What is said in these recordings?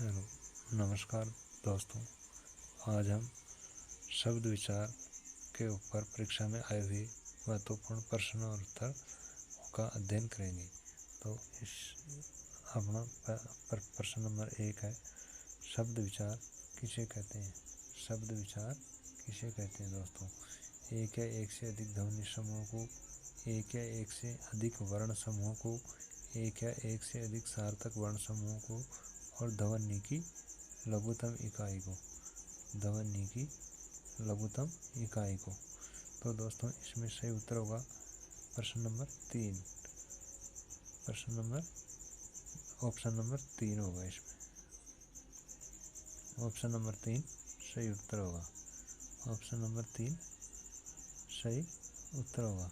Hello, नमस्कार दोस्तों। आज हम शब्द विचार के ऊपर परीक्षा में आए हुए महत्वपूर्ण प्रश्न और उत्तर का अध्ययन करेंगे। तो इस अपना प्रश्न नंबर 1 है, शब्द विचार किसे कहते हैं? शब्द विचार किसे कहते हैं दोस्तों? एक या एक से अधिक ध्वनि समूहों को, एक या एक से अधिक वर्ण समूहों को, एक या एक से अधिक सार्थक वर्ण समूहों को और ध्वनि की लघुत्तम इकाई को, ध्वनि की लघुत्तम इकाई को। तो दोस्तों इसमें सही उत्तर होगा प्रश्न नंबर 3। प्रश्न नंबर ऑप्शन नंबर 3 होगा इसमें। ऑप्शन नंबर 3 सही उत्तर होगा। ऑप्शन नंबर 3 सही उत्तर होगा।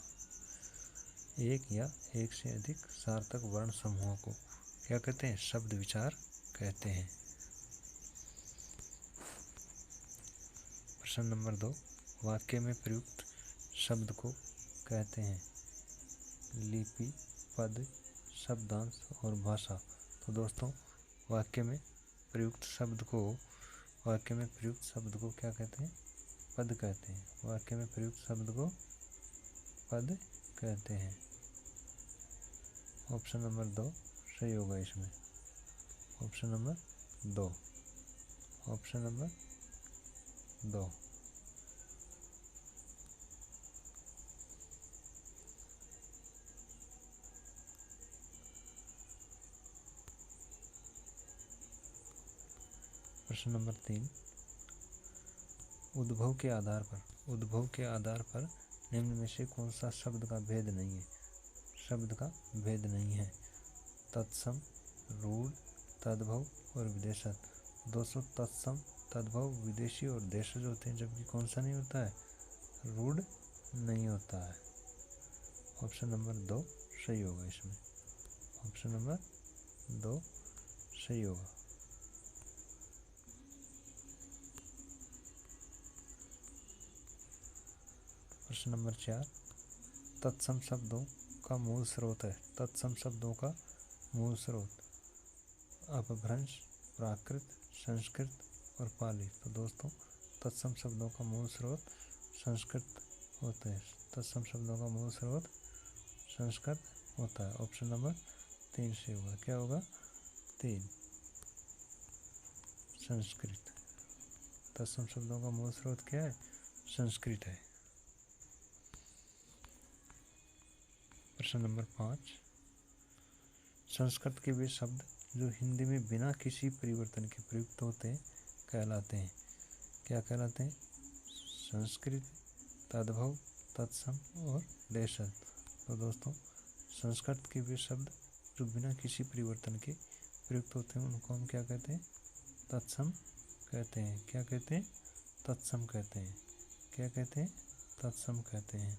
एक या एक से अधिक सार्थक वर्ण समूहों को क्या कहते हैं? शब्द विचार कहते हैं। प्रश्न नंबर 2, वाक्य में प्रयुक्त शब्द को कहते हैं लिपि, पद, शब्दांश और भाषा। तो दोस्तों वाक्य में प्रयुक्त शब्द को क्या कहते हैं? पद कहते हैं। वाक्य में प्रयुक्त शब्द को पद कहते हैं। ऑप्शन नंबर 2 सही होगा इसमें। Option number 2। Option number 2। प्रश्न नंबर 3, उद्भव के आधार पर निम्न में से कौन सा शब्द का भेद नहीं है? शब्द का भेद नहीं है। तत्सम, रूढ़, तद्भव और विदेशज। दोस्तों तत्सम, तद्भव, विदेशी और देशज होते हैं, जबकि कौन सा नहीं होता है? रूढ़ नहीं होता है। ऑप्शन नंबर 2 सही होगा इसमें। ऑप्शन नंबर 2 सही होगा। प्रश्न नंबर 4, तत्सम शब्दों का मूल स्रोत है। तत्सम शब्दों का मूल स्रोत अपभ्रंश, प्राकृत, संस्कृत और पाली। तो दोस्तों तत्सम शब्दों का मूल स्रोत संस्कृत होता है। तत्सम शब्दों का मूल स्रोत संस्कृत होता है। ऑप्शन नंबर 3 से होगा। क्या होगा? 3 संस्कृत। तत्सम शब्दों का मूल स्रोत क्या है? संस्कृत है। प्रश्न नंबर 5, संस्कृत के वे शब्द जो हिंदी में बिना किसी परिवर्तन के प्रयुक्त होते हैं कहलाते हैं। क्या कहलाते हैं? संस्कृत, तद्भव, तत्सम और देशज। तो दोस्तों संस्कृत के वे शब्द जो बिना किसी परिवर्तन के प्रयुक्त होते हैं उनको हम क्या कहते हैं? तत्सम कहते हैं। क्या कहते हैं? तत्सम कहते हैं। क्या कहते हैं? तत्सम कहते हैं।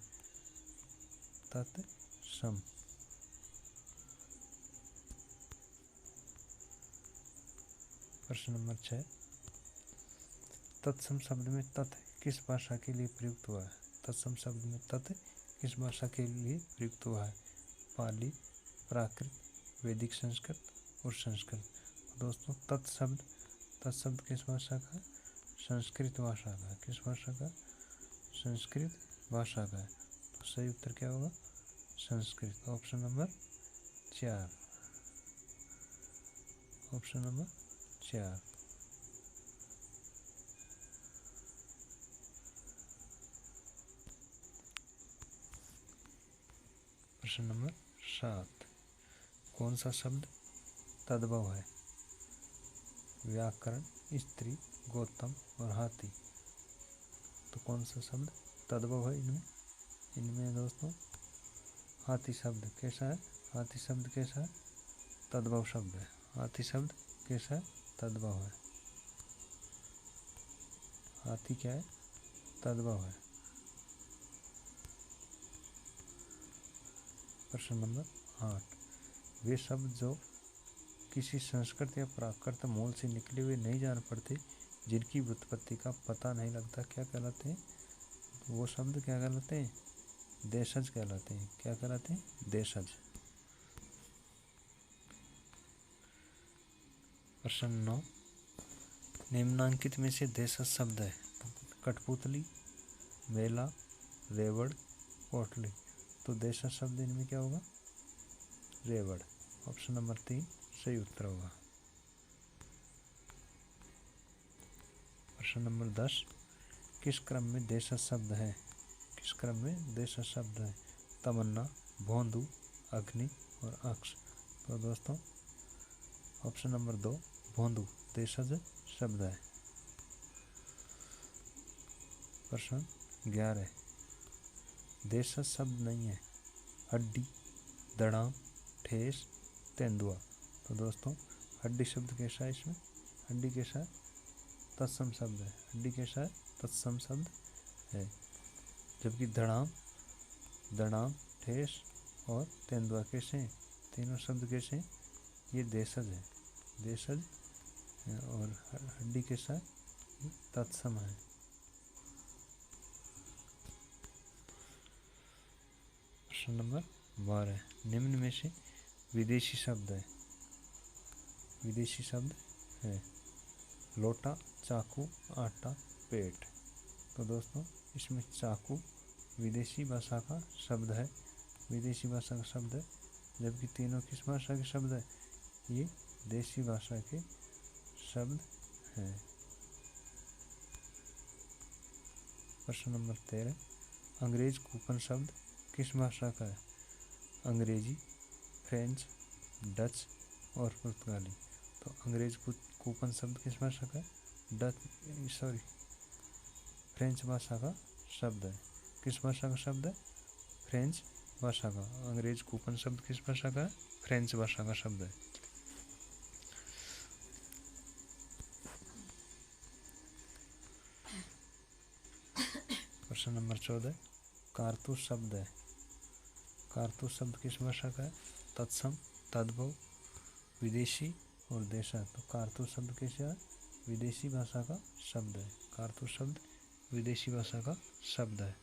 तत्सम। प्रश्न नंबर 6, तत्सम शब्द में तत् किस भाषा के लिए प्रयुक्त हुआ है? तत्सम शब्द में तत् किस भाषा के लिए प्रयुक्त हुआ है? पाली, प्राकृत, वैदिक संस्कृत और संस्कृत। दोस्तों तत्शब्द किस भाषा का? संस्कृत भाषा का। किस भाषा का? संस्कृत भाषा का है। तो सही उत्तर क्या होगा? Sanskrit. Option number 4। Option number 4। प्रश्न नंबर 7, कौन सा शब्द तद्भव है? व्याकरण, स्त्री, गौतम और हाथी। तो कौन सा शब्द तद्भव है इनमें दोस्तों? हाथी शब्द कैसा है? हाथी शब्द कैसा है? तद्भव शब्द है। हाथी शब्द कैसा है? तद्भव है। हाथी क्या है? तद्भव है। प्रश्न नंबर 8, वे शब्द जो किसी संस्कृत या प्राकृत मूल से निकले हुए नहीं जान पड़ते, जिनकी व्युत्पत्ति का पता नहीं लगता, क्या कहलाते हैं? वो शब्द क्या कहलाते हैं? देशज कहलाते हैं। क्या कहलाते हैं? देशज। प्रश्न 9, निम्नांकित में से देशज शब्द है। कठपुतली, मेला, रेवड़, पोटली। तो देशज शब्द इनमें क्या होगा? रेवड़। ऑप्शन नंबर 3 सही उत्तर होगा। प्रश्न नंबर 10, किस क्रम में देशज शब्द है? किस क्रम में देशज शब्द है? तमन्ना, भोंदू, अग्नि और अक्ष। तो दोस्तों ऑप्शन नंबर 2 भोंदू देशज शब्द है। प्रश्न 11, देशज शब्द नहीं है। हड्डी, दड़ाम, ठेस, तेंदुआ। तो दोस्तों हड्डी शब्द कैसा है? इसमें हड्डी कैसा है? तत्सम शब्द है। हड्डी कैसा है? तत्सम शब्द है। जबकि दड़ाम, ठेस और तेंदुआ कैसे हैं? तीनों शब्द कैसे हैं? ये देशज है। देशज और हड्डी कैसा है? ये तत्सम है। प्रश्न नंबर 12, निम्न में से विदेशी शब्द है। विदेशी शब्द है लोटा, चाकू, आटा, पेट। तो दोस्तों इसमें चाकू विदेशी भाषा का शब्द है। विदेशी भाषा का शब्द है। जबकि तीनों किस भाषा के शब्द है? ये देशी भाषा के शब्द हैं। प्रश्न नंबर 13, अंग्रेज कूपन शब्द किस भाषा का है? अंग्रेजी, फ्रेंच, डच और पुर्तगाली। तो अंग्रेज कूपन शब्द किस भाषा का है? फ्रेंच भाषा का शब्द है। किस भाषा का शब्द है? फ्रेंच भाषा का। अंग्रेज कूपन शब्द किस भाषा का है? फ्रेंच भाषा का शब्द है। प्रश्न नंबर 14, कारतूस शब्द है। कारतूस शब्द किस भाषा का है? तत्सम, तद्भव, विदेशी और देशज। तो कारतूस शब्द कैसे है? विदेशी भाषा का शब्द है। कारतूस शब्द विदेशी भाषा का शब्द है।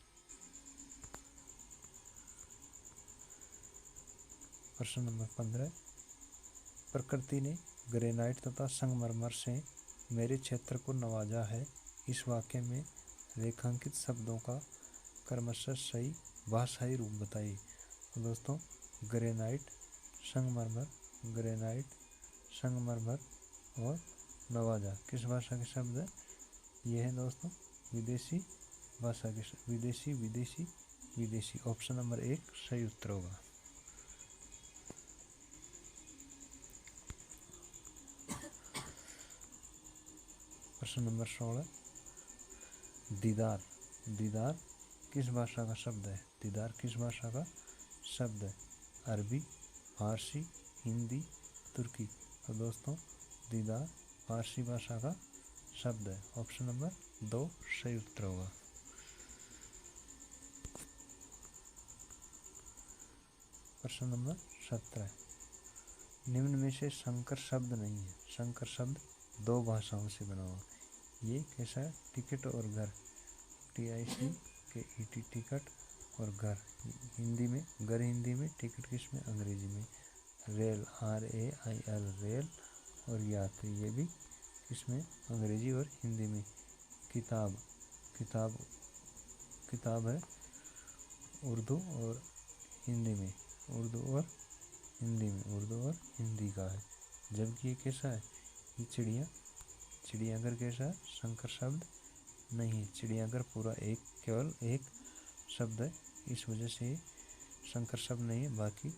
प्रश्न नंबर 15, प्रकृति ने ग्रेनाइट तथा संगमरमर से मेरे क्षेत्र को नवाजा है। इस वाक्य में रेखांकित शब्दों का क्रमशः सही भाषाई रूप बताइए। तो दोस्तों ग्रेनाइट, संगमरमर और नवाजा किस भाषा के शब्द है? ये है दोस्तों विदेशी भाषा के विदेशी। ऑप्शन नंबर 1 सही उत्तर होगा। प्रश्न नंबर 16, दीदार किस भाषा का शब्द है? दीदार किस भाषा का शब्द है? अरबी, फारसी, हिंदी, तुर्की। तो दोस्तों दीदार फारसी भाषा का शब्द है। ऑप्शन नंबर 2 सही उत्तर होगा। प्रश्न नंबर 17, निम्न में से संकर शब्द नहीं है। संकर शब्द 2 भाषाओं से बना हुआ। ये कैसा है? टिकट और घर, TICKET टिकट और घर हिंदी में, घर हिंदी में, टिकट किस में? अंग्रेजी में। रेल, RAIL रेल और यात्री ये भी इसमें अंग्रेजी और हिंदी में। किताब है उर्दू और हिंदी में, उर्दू और हिंदी का है। जबकि ये कैसा है? ये चिड़ियाघर कैसा है? संकर शब्द नहीं है। चिड़ियाघर पूरा केवल एक शब्द है, इस वजह से संकर शब्द नहीं है। बाकी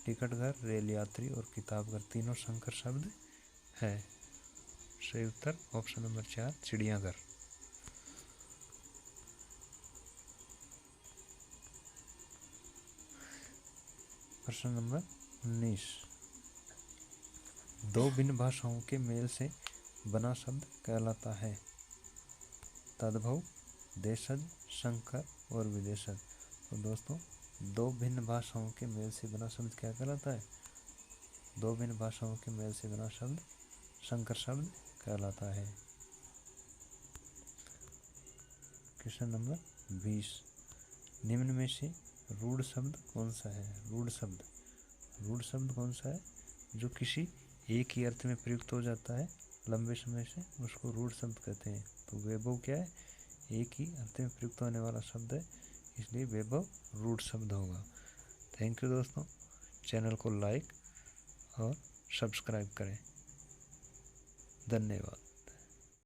टिकट घर, रेल यात्री और किताब घर तीनों संकर शब्द है। सही उत्तर ऑप्शन नंबर 4 चिड़ियाघर। प्रश्न नंबर 19, 2 भिन्न भाषाओं के मेल से बना शब्द कहलाता है? तद्भव, देशज, संकर और विदेशज। तो दोस्तों 2 भिन्न भाषाओं के मेल से बना शब्द क्या कहलाता है? 2 भिन्न भाषाओं के मेल से बना शब्द संकर शब्द कहलाता है। क्वेश्चन नंबर 20, निम्न में से रूढ़ शब्द कौन सा है? रूढ़ शब्द कौन सा है जो किसी एक ही अर्थ में प्रयुक्त हो जाता है लंबे समय से, उसको रूढ़ शब्द कहते हैं। तो वैभव क्या है, एक ही अर्थ में प्रयुक्त होने वाला शब्द है, इसलिए वैभव रूढ़ शब्द होगा। थैंक यू दोस्तों, चैनल को लाइक और सब्सक्राइब करें। धन्यवाद।